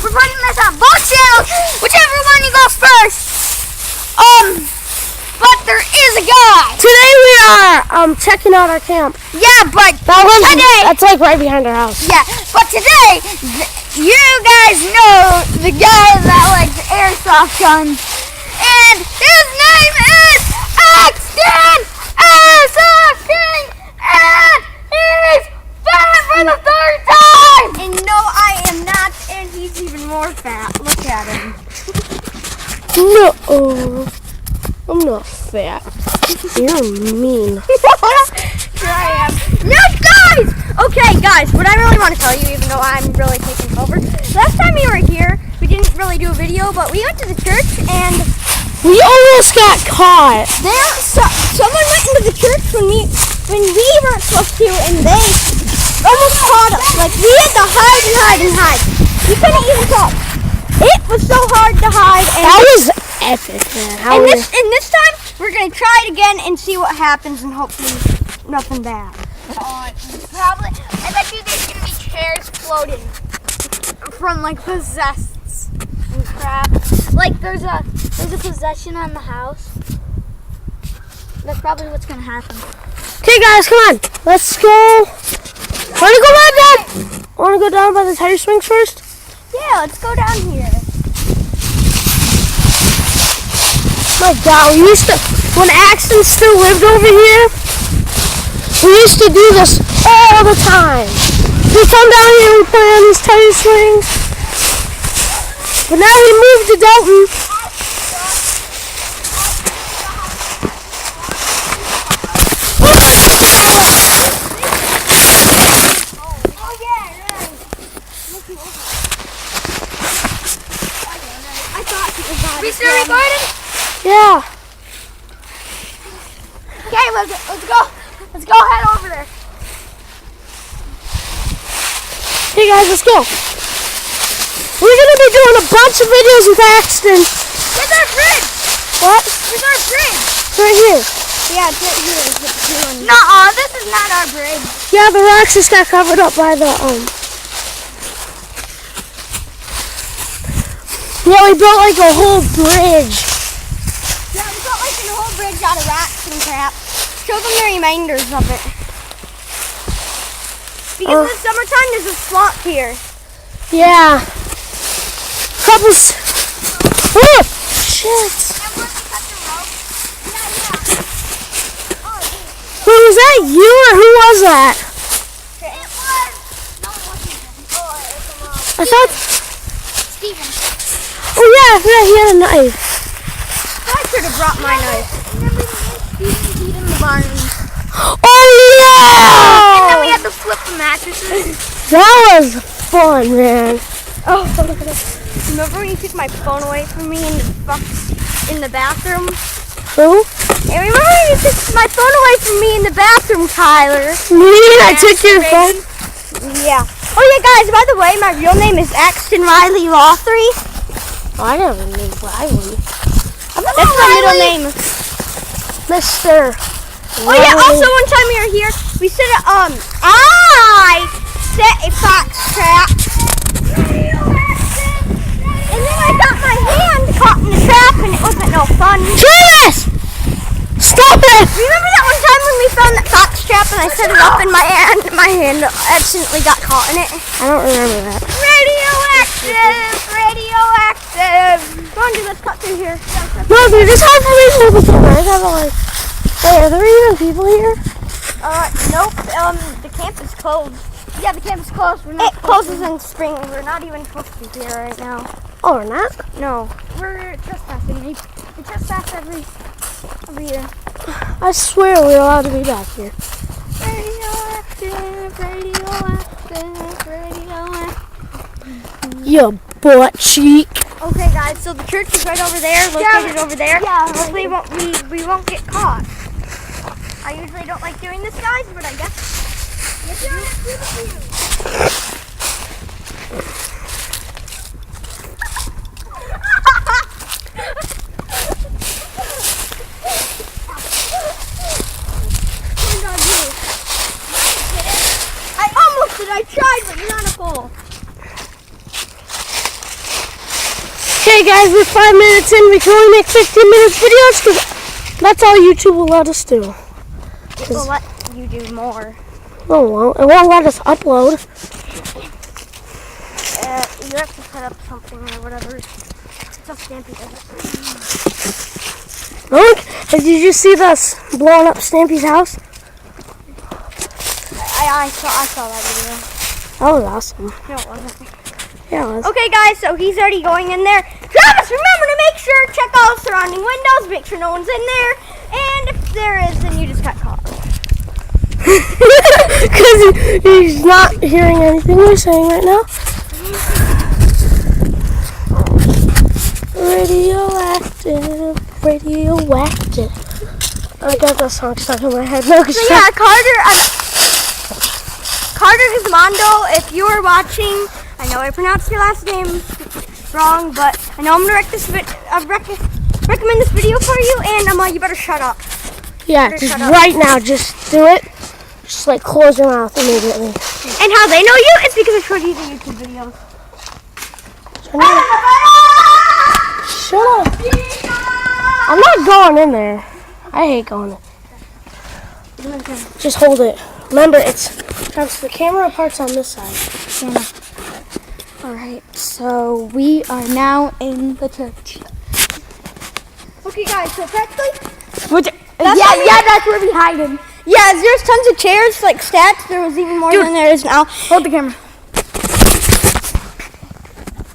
we're putting this on both channels, whichever one you go first. But there is a guy. Today we are checking out our camp. Yeah, but that's like right behind our house. Yeah, but today you guys know the guy that likes airsoft guns, and his name is Axton Airsoft King, and he's fat for the third time. And no, I am not, and he's even more fat. Look at him. No, I'm not fat. You're mean. Here I am. Yes, guys! Okay, guys, what I really want to tell you, even though I'm really taking over, last time we were here, we didn't really do a video, but we went to the church and we almost got caught. Someone went into the church when we weren't supposed to, and they almost caught us. Like, we had to hide. We couldn't even talk. It was so hard to hide. And that was epic, man. And this time, we're going to try it again and see what happens, and hopefully nothing bad. Probably, I bet you there's going to be chairs floating from, like, possessed and crap. Like, there's a possession on the house. That's probably what's going to happen. Okay, guys, come on. Let's go. Want to go down? Want to go down by the tire swings first? Yeah, let's go down here. My God, when Axton still lived over here, we used to do this all the time. We come down here and play on these tire swings. But now we moved to Delton. We still recording? Yeah. Okay, let's go. Let's go head over there. Hey guys, let's go. We're gonna be doing a bunch of videos with Axton. Where's our bridge? What? Where's our bridge? It's right here. Yeah, it's right here. Nuh-uh, this is not our bridge. Yeah, the rocks just got covered up by the Yeah, we built like a whole bridge. Yeah, we built like a whole bridge out of rocks and crap. Show them the reminders of it. Because in the summertime, there's a swamp here. Yeah. Couples. Oh, shit. Who was that? You or who was that? It was. No, it wasn't. Oh, it was I thought. Steven. Oh yeah, he had a knife. I should have brought my knife. Remember the Steven heat in the barn? Oh yeah! And then we had to flip the mattresses. That was fun, man. Oh, remember when you took my phone away from me in the bathroom? Who? And remember when you took my phone away from me in the bathroom, Tyler? Me? I took your phone? Yeah. Oh yeah, guys, by the way, my real name is Axton Riley Lothry. Oh, I never knew Riley. That's my middle name. Mr. Oh yeah, also one time we were here, we said I set a fox trap. And then I got my hand caught in the trap and it wasn't no fun. Travis! Stop it! Remember that one time when we found that fox trap and I set it up and my hand accidentally got caught in it? I don't remember that. Radioactive! Radioactive! Come on, dude, let's cut through here. No, dude, just have for me to look at I have like... Wait, are there even people here? Nope. The camp is closed. Yeah, the camp is closed. It closes in spring. We're not even supposed to be here right now. Oh, we're not? No, we're trespassing. We trespass every year. I swear we're allowed to be back here. Radioactive, radioactive, radioactive. You butt cheek. Okay, guys. So the church is right over there, located over there. Yeah. Hopefully, we won't get caught. I usually don't like doing this, guys, but I guess. I almost did. I tried, but you're on a pole. Okay, guys, we're 5 minutes in. We can only make 15 minutes videos because that's all YouTube will let us do. We'll let you do more. Oh, well, it won't let us upload. You have to set up something or whatever. So Stampy does it. Look, did you see us blowing up Stampy's house? I saw that video. That was awesome. No, it wasn't. Yeah, it was. Okay, guys, so he's already going in there. Travis, remember to make sure, check all surrounding windows, make sure no one's in there. And if there is, then you just got caught. Because he's not hearing anything we're saying right now. Radioactive, radioactive. I got that song stuck in my head. No, So yeah, Carter Gizmondo, if you are watching, I know I pronounced your last name wrong, but I know I'm gonna recommend this video for you, and you better shut up. Yeah, just right now, just do it. Just like close your mouth immediately. And how they know you is because I showed you the YouTube videos. Shut up. I'm not going in there. I hate going in. Just hold it. Remember, Travis, the camera part's on this side. Yeah. Alright, so we are now in the church. Okay, guys, so practically... that's where we hide him. Yeah, there's tons of chairs, like stats. There was even more than there is now. Hold the camera.